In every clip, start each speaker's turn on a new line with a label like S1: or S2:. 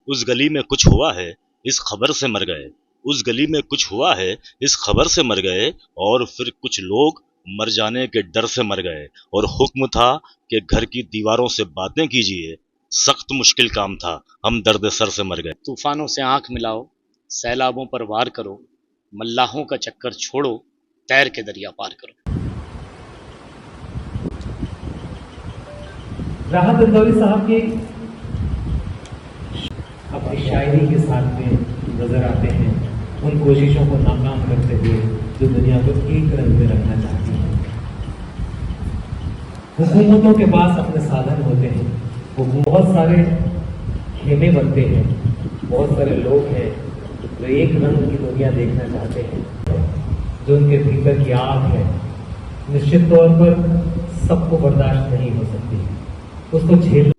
S1: उस गली में कुछ हुआ है, इस खबर से मर गए। उस गली में कुछ हुआ है, इस खबर से मर गए। और फिर कुछ लोग मर जाने के डर से मर गए। और हुक्म था कि घर की दीवारों से बातें कीजिए, सख्त मुश्किल काम था, हम दर्द सर से मर गए।
S2: तूफानों से आंख मिलाओ, सैलाबों पर वार करो, मल्लाहों का चक्कर छोड़ो, तैर के दरिया पार करो।
S3: राहत इंदौरी साहब की अपनी शायरी के साथ में नजर आते हैं, उन कोशिशों को नाकाम करते हुए जो दुनिया को एक रंग में रखना चाहती है। हुकूमतों के पास अपने साधन होते हैं, वो बहुत सारे खेमे बनते हैं, बहुत सारे लोग हैं जो एक रंग की दुनिया देखना चाहते हैं, जो उनके भीतर की आग है निश्चित तौर पर सबको बर्दाश्त नहीं हो सकती, उसको झेल।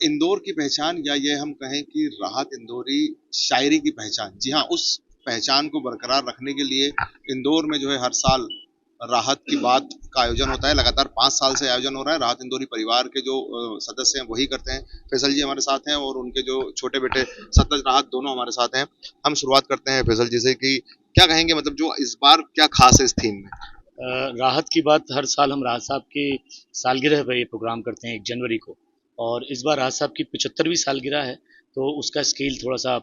S4: इंदौर की पहचान, या ये हम कहें कि राहत इंदौरी शायरी की पहचान, जी हाँ, उस पहचान को बरकरार रखने के लिए इंदौर में जो है हर साल राहत की बात का आयोजन होता है। लगातार 5 साल से आयोजन हो रहा है। राहत इंदौरी परिवार के जो सदस्य हैं वही करते हैं। फैसल जी हमारे साथ हैं और उनके जो छोटे बेटे सतलज राहत दोनों हमारे साथ हैं। हम शुरुआत करते हैं फैसल जी से कि क्या कहेंगे, मतलब जो इस बार क्या खास है इस थीम में?
S2: राहत की बात, हर साल हम राहत साहब की सालगिरह पर ये प्रोग्राम करते हैं 1 जनवरी को, और इस बार राहत साहब की 75वीं सालगिरह है, तो उसका स्केल थोड़ा सा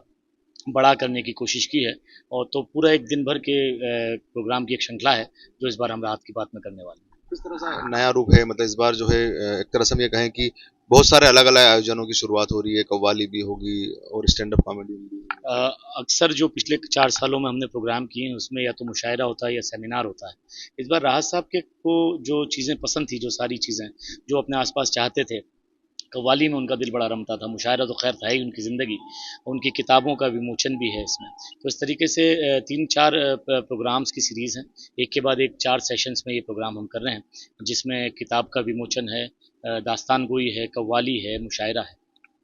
S2: बड़ा करने की कोशिश की है। और तो पूरा एक दिन भर के प्रोग्राम की एक श्रृंखला है जो इस बार हम राहत की बात में करने वाले हैं।
S4: किस तरह से नया रूप है, मतलब इस बार जो है एक तरह से हम ये कहें कि बहुत सारे अलग अलग आयोजनों की शुरुआत हो रही है, कव्वाली भी होगी और स्टैंड अप कॉमेडी भी।
S2: अक्सर जो पिछले 4 सालों में हमने प्रोग्राम किए हैं उसमें या तो मुशायरा होता है या सेमिनार होता है। इस बार राहत साहब के को जो चीज़ें पसंद थी, जो सारी चीज़ें जो अपने आसपास चाहते थे, कव्वाली में उनका दिल बड़ा रमता था, मुशायरा तो खैर था ही उनकी ज़िंदगी, उनकी किताबों का विमोचन भी है इसमें। तो इस तरीके से 3-4 प्रोग्राम्स की सीरीज़ हैं, एक के बाद एक 4 सेशंस में ये प्रोग्राम हम कर रहे हैं, जिसमें किताब का विमोचन है, दास्तान गोई है, कव्वाली है, मुशायरा है।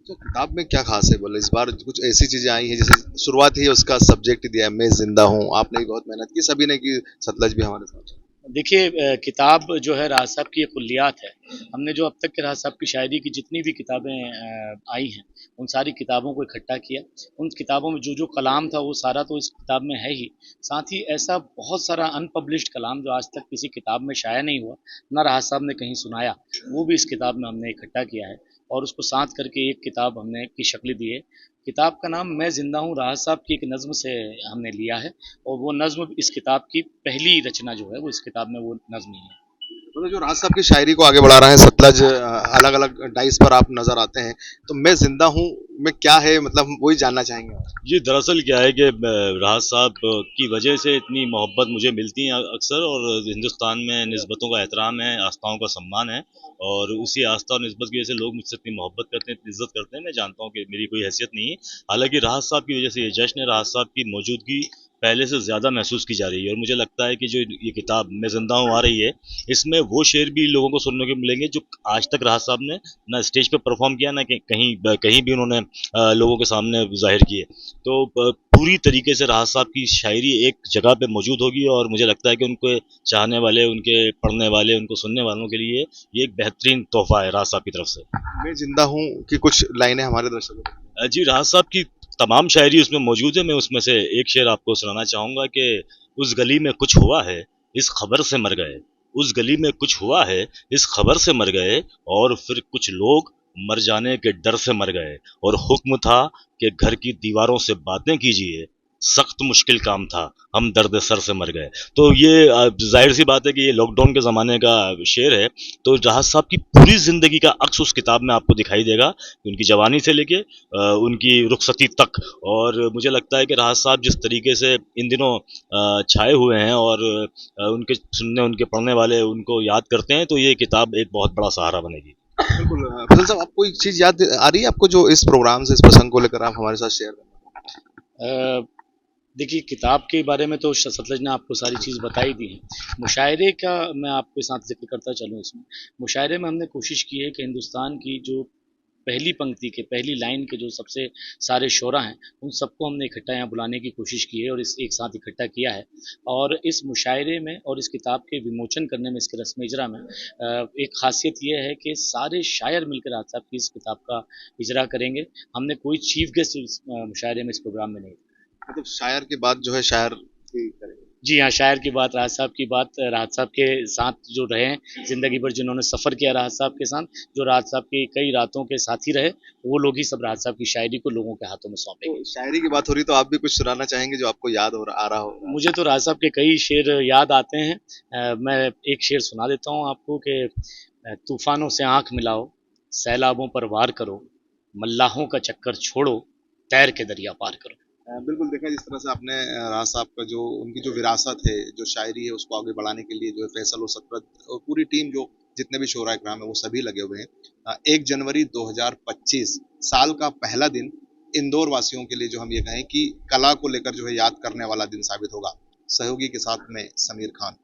S4: तो किताब में क्या खास है, बोले इस बार कुछ ऐसी चीजें आई हैं, जैसे शुरुआत ही उसका सब्जेक्ट दिया है मैं जिंदा हूँ, आपने भी बहुत मेहनत की, सभी ने की, सतलज भी हमारे साथ।
S2: देखिए, किताब जो है राहत साहब की एक कुल्लियात है। हमने जो अब तक के राहत साहब की शायरी की जितनी भी किताबें आई हैं, उन सारी किताबों को इकट्ठा किया। उन किताबों में जो जो कलाम था वो सारा तो इस किताब में है ही, साथ ही ऐसा बहुत सारा अनपब्लिश्ड कलाम जो आज तक किसी किताब में शाया नहीं हुआ, ना राहत साहब ने कहीं सुनाया, वो भी इस किताब में हमने इकट्ठा किया है और उसको साथ करके एक किताब हमने की शक्ल दी है। किताब का नाम मैं ज़िंदा हूँ राहत साहब की एक नज़्म से हमने लिया है, और वो नज़्म इस किताब की पहली रचना जो है वो इस किताब में वो नज़्म ही है।
S4: मतलब जो राज साहब की शायरी को आगे बढ़ा रहे हैं सतलज, अलग अलग डाइस पर आप नजर आते हैं, तो मैं जिंदा हूँ में क्या है, मतलब हम वही जानना चाहेंगे।
S1: जी, दरअसल क्या है कि राहत साहब की वजह से इतनी मोहब्बत मुझे मिलती है अक्सर, और हिंदुस्तान में निस्बतों का एहतराम है, आस्थाओं का सम्मान है, और उसी आस्था और निस्बत की वजह से लोग मुझसे इतनी मोहब्बत करते हैं, इतनी इज्जत करते हैं। मैं जानता हूँ कि मेरी कोई हैसियत नहीं है, हालांकि राहत साहब की वजह से ये जश्न है, राहत साहब की मौजूदगी पहले से ज़्यादा महसूस की जा रही है। और मुझे लगता है कि जो ये किताब मैं जिंदा हूँ आ रही है, इसमें वो शेर भी लोगों को सुनने को मिलेंगे जो आज तक राहत साहब ने ना स्टेज पे परफॉर्म किया, ना कहीं कहीं भी उन्होंने लोगों के सामने जाहिर किए। तो पूरी तरीके से राहत साहब की शायरी एक जगह पे मौजूद होगी, और मुझे लगता है कि उनके चाहने वाले, उनके पढ़ने वाले, उनको सुनने वालों के लिए ये एक बेहतरीन तोहफा है राहत साहब की तरफ से।
S4: मैं जिंदा हूँ कि कुछ लाइनें हमारे दर्शकों को।
S1: जी, राहत साहब की तमाम शायरी उसमें मौजूद है। मैं उसमें से एक शेर आपको सुनाना चाहूँगा कि उस गली में कुछ हुआ है, इस खबर से मर गए। उस गली में कुछ हुआ है, इस खबर से मर गए। और फिर कुछ लोग मर जाने के डर से मर गए। और हुक्म था कि घर की दीवारों से बातें कीजिए, सख्त मुश्किल काम था, हम दर्द सर से मर गए। तो ये जाहिर सी बात है कि ये लॉकडाउन के ज़माने का शेर है। तो राहत साहब की पूरी ज़िंदगी का अक्स उस किताब में आपको दिखाई देगा, उनकी जवानी से लेके उनकी रुखसती तक। और मुझे लगता है कि राहत साहब जिस तरीके से इन दिनों छाए हुए हैं, और उनके सुनने, उनके पढ़ने वाले उनको याद करते हैं, तो ये किताब एक बहुत बड़ा सहारा बनेगी।
S4: बिल्कुल। फजल साहब, आपको एक चीज याद आ रही है आपको जो इस प्रोग्राम से, इस प्रसंग को लेकर आप हमारे साथ शेयर करना?
S2: देखिए, किताब के बारे में तो सतलज ने आपको सारी चीज़ बताई दी है। मुशायरे का मैं आपके साथ जिक्र करता चलूँ इसमें। मुशायरे में हमने कोशिश की है कि हिंदुस्तान की जो पहली पंक्ति के, पहली लाइन के जो सबसे सारे शोरा हैं, उन सबको हमने इकट्ठा यहाँ बुलाने की कोशिश की है और इस एक साथ इकट्ठा किया है। और इस मुशायरे में और इस किताब के विमोचन करने में, इसके रस्म इजरा में एक खासियत ये है कि सारे शायर मिलकर राहत साहब की इस किताब का इजरा करेंगे। हमने कोई चीफ गेस्ट इस मुशायरे में, इस प्रोग्राम में नहीं।
S4: मतलब शायर के बाद जो है शायर भी करेंगे।
S2: जी हाँ, शायर की बात, राहत साहब की बात, राहत साहब के साथ जो रहे हैं ज़िंदगी भर, जिन्होंने सफ़र किया राहत साहब के साथ, जो राहत साहब की कई रातों के साथी रहे, वो लोग ही सब राहत साहब की शायरी को लोगों के हाथों में सौंपेंगे।
S4: तो शायरी की बात हो रही तो आप भी कुछ सुनाना चाहेंगे जो आपको याद आ रहा हो?
S2: मुझे तो राहत साहब के कई शेर याद आते हैं। मैं एक शेर सुना देता हूँ आपको कि तूफ़ानों से आँख मिलाओ, सैलाबों पर वार करो, मल्लाहों का चक्कर छोड़ो, तैर के दरिया पार करो।
S4: बिल्कुल देखा जिस तरह से आपने राज साहब का जो उनकी जो विरासत है, जो शायरी है, उसको आगे बढ़ाने के लिए जो है फैसल और सतरत और पूरी टीम, जो जितने भी शोरा इकराम है वो सभी लगे हुए हैं। 1 जनवरी 2025 साल का पहला दिन इंदौर वासियों के लिए जो हम ये कहें कि कला को लेकर जो है याद करने वाला दिन साबित होगा। सहयोगी के साथ में समीर खान।